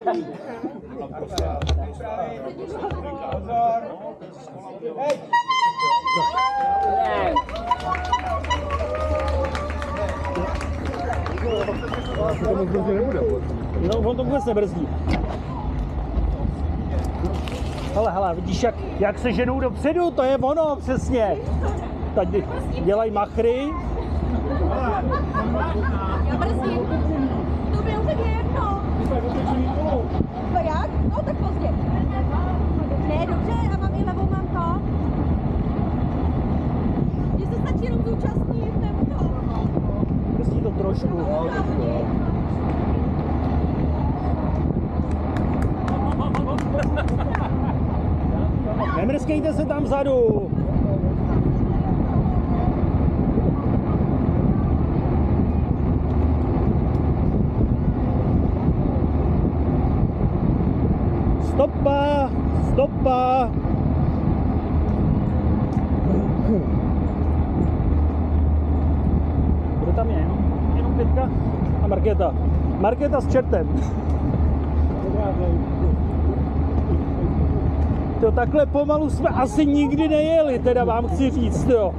No, on to vůbec nebrzdí. Hele, vidíš, jak se ženou dopředu, to je ono, přesně. Tady dělají machry. Já brzdím. To by úplně jedno. No jak? No tak pozdě. Ne, dobře, a mám i levou, mám to. Mně se stačí jenom zúčastnit, nebo to. Brzdí to trošku. Nemrskejte se tam vzadu. Stopa, stopa. Kdo tam je? Jenom Pětka a Markéta. Markéta s čertem. To takhle pomalu jsme asi nikdy nejeli, teda vám chci říct, jo.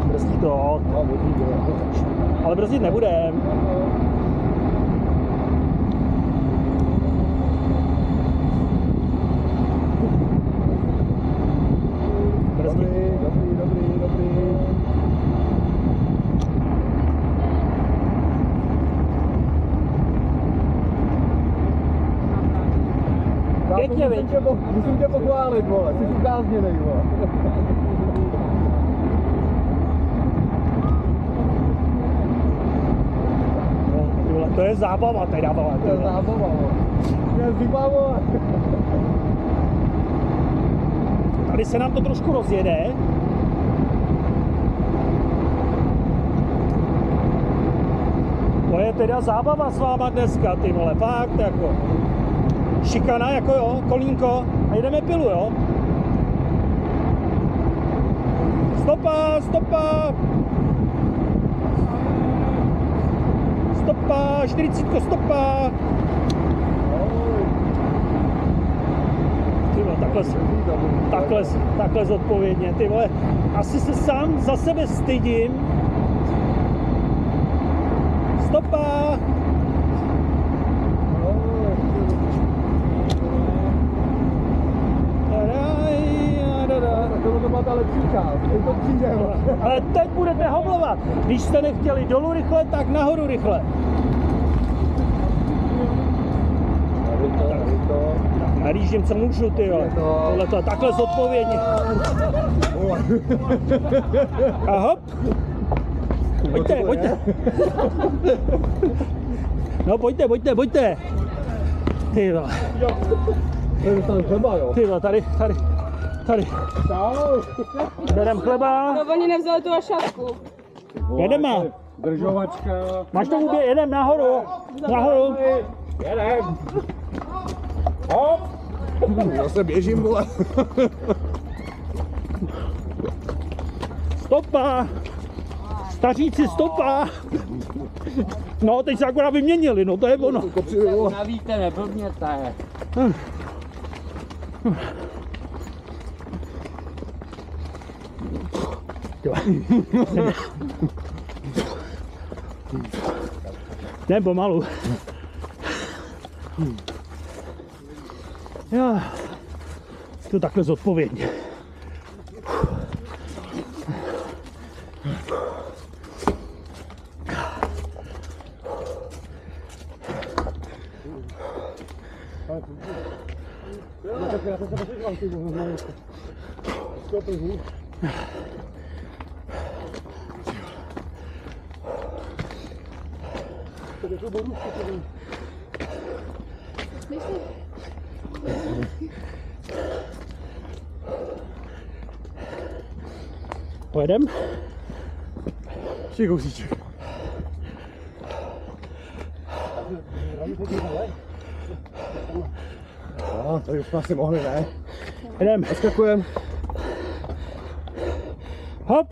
Brzdí to. Ale brzdit nebudem. Dobrý. Pěkně, musím tě pochválit, vole, jsi ukázněnej, vole. To je zábava teda, vole. To je zábava, vole. To je zima, vole. Tady se nám to trošku rozjede. To je teda zábava s váma dneska, ty vole, fakt jako. Šikana, jako jo, kolínko a jedeme pilu, jo. Stopa, stopa. Stopa, 40, stopa. Ty vole, takhle zodpovědně, ty vole. Asi se sám za sebe stydím. Stopa. To byla ta lepší část, to přijde. Ale teď budete hoblovat. Když jste nechtěli dolů rychle, tak nahoru rychle. Narížím, co můžu, ty jo. Tohle to takhle zodpovědně. A hop. Pojďte. No pojďte. Ty vole. Ty vole, tady. Berem chleba. No oni nevzali tu šatku. Jedeme. Držovačka. Máš to ubě, jedem nahoru. Jedem. Hop. Zase běžím, vole. Stopa. Staříci stopa. No, teď se akorát vyměnili, no to je ono. Navíte, neblbněte. Ne, pomalu. Já to takhle zodpovědně. Pojedem? Ještě kousíček. No, tady už jsme asi mohli, ne? Jedem. Odskakujem. Hop.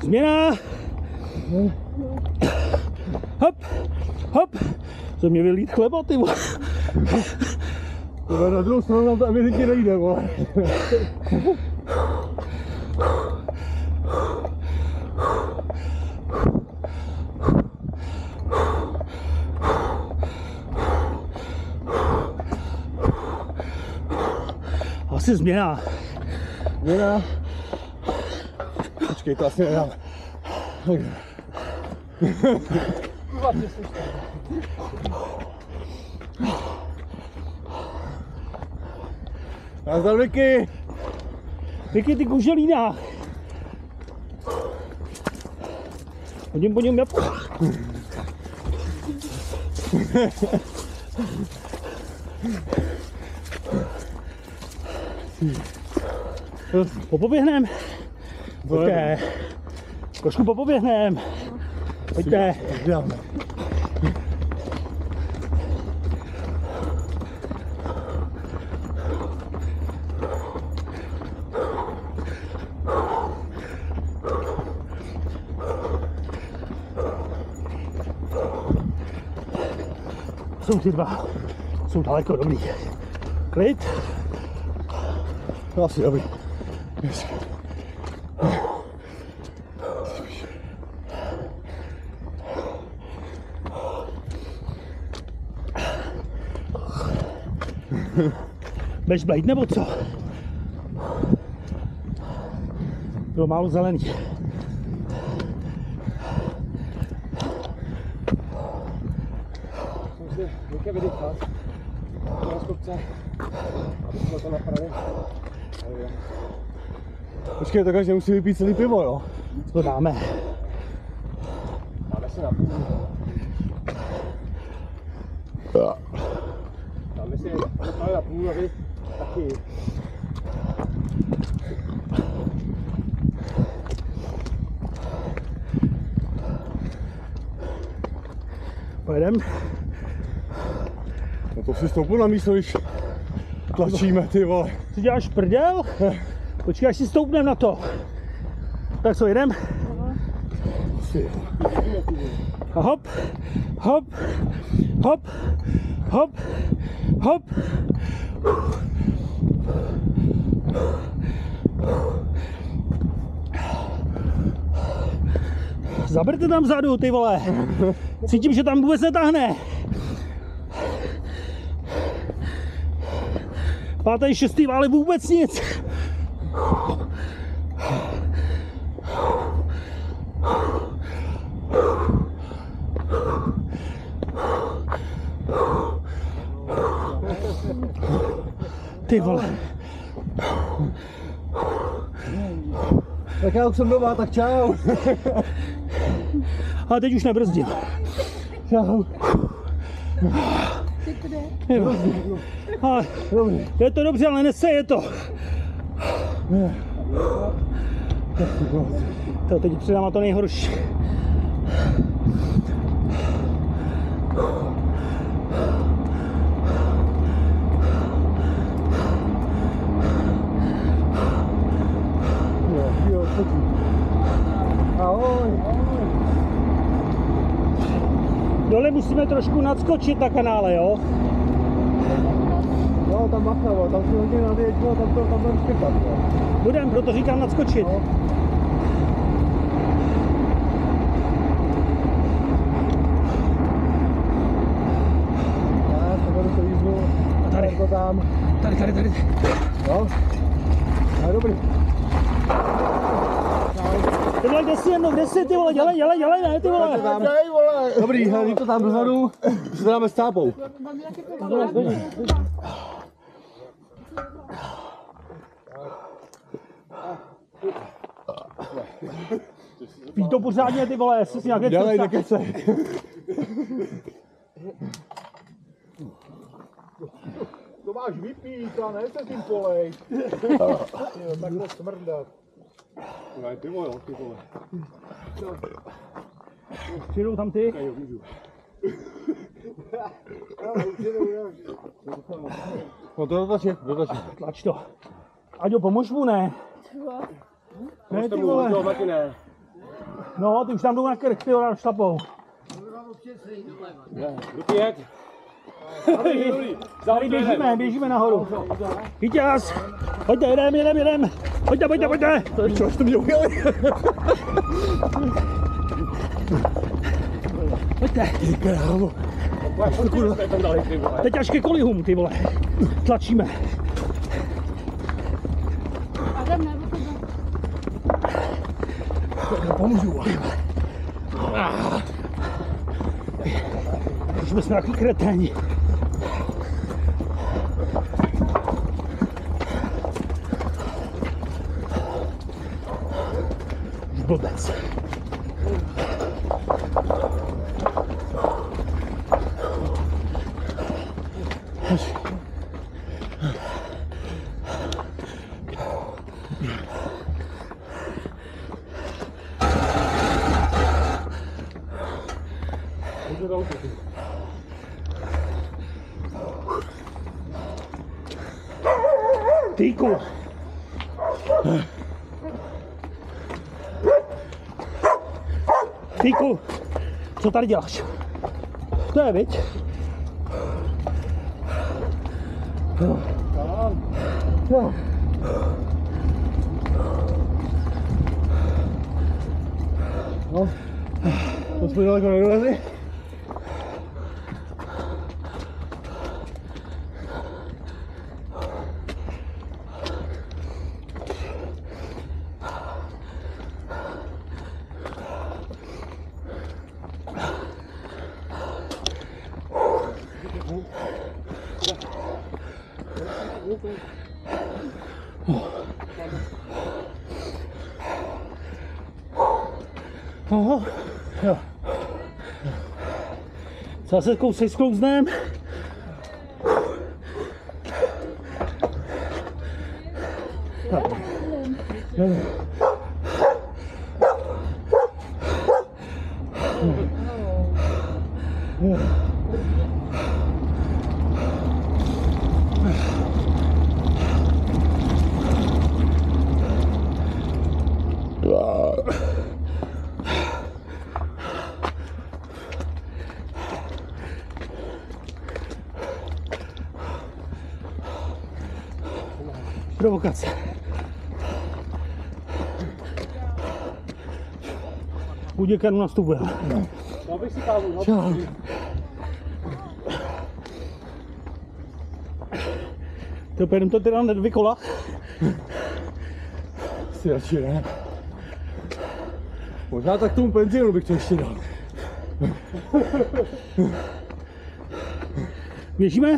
Změna. Hop, hop. Co mě vylít chleba, ty vole. Na druhou stranu nám to evidentně nejde, vole. Asi změna. Změna. Počkej, to asi nedám. Nazdar, Vicky! Vicky, ty kuželína. Hodím po něm jabko. Popoběhnem. Pojďte. Trošku popoběhnem. Pojďte. Jsou ty dva. Jsou daleko, dobrý. Klid. To asi dobrý. Yes. Budeš blejt nebo co? Bylo málo zelený. Musím Vicky vydýchat. Na skopce. Aby jsme to napravili. Počkej, to každý musí vypít celý pivo, jo? To dáme. Dáme si na půl. Dáme si na půl a vy taky. Pojedem. No to si stoupnu na místo, když tlačíme, ty vole. Co děláš prdel? Počkej, až si stoupnem na to. Tak co, jedem? A hop, hop, hop, hop, hop. Zaberte tam vzadu, ty vole. Cítím, že tam vůbec netáhne. 5. 6. vále vůbec nic. Ty vole. Tak já už jsem doma, tak čau. A teď už nebrzdím. Čau. Je to dobře, ale neseje to. To teď přidám a to nejhorší. Ahoj. Dole musíme trošku nadskočit na kanále, jo? No, tam machalo, tam si hodně nadjeď, no, tam budeme štěkat, jo. Budem, proto říkám nadskočit. No. Já se budu to jízdu. Tady. To tam. Tady. No. No, dobrý. Ty vole, kde jsi, ty vole, dělej, ne, ty vole. Dobrý, hele, to tam dozadu, si to dáme s tápou. Píš to pořádně, ty vole, jestli si nějaké Dělej, nekecej. To máš vypít a ne se tím polej. Takhle smrdat. No, ty vole, ty vole. Přijdou tam ty? Jo, můžu. No to dotačí. Tlač to. Aďo, pomož mu, ne? Ne, ty vole. No, ty už tam jdou na krk, ty ho šlapou. Pět. Tady běžíme nahoru. Vítěz! Pojďte, jedem. Pojďte. Co jste mě ujeli? Pojďte. Teď až ke kolihům, ty vole. Tlačíme. Pomůžu. Už jsme nějaký kreténi. Už blbec. Týku. Týku, co tady děláš? To je, viď? No. No, to jsme daleko nedolezli. Oho. Jo. Zase kousek sklouznem. Provokace. U děkanů nastupuje. Dal bych si kávu, no? Čau. To pojedeme to teda na 2 kola. Si radši ne. Možná tak tomu benzínu bych to ještě dal. Běžíme?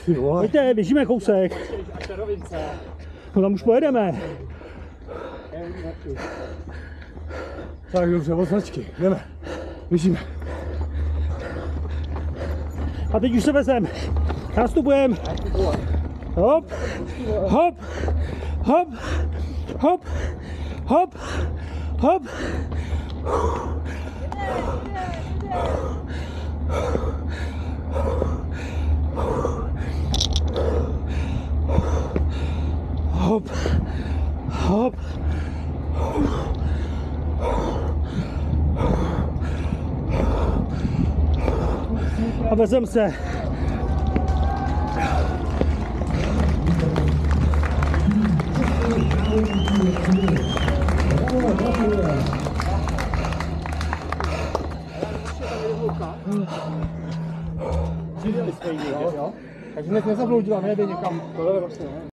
Ty vole. Pojďte, běžíme kousek. No tam už pojedeme. Tak dobře, od značky. Jdeme. Běžíme. A teď už se vezem. Nastupujeme. Hop, hop, hop, hop, hop, hop. Hop, hop. A vezem se. Takže hned nezabloudila, nejde někam. Tohle vlastně, ne?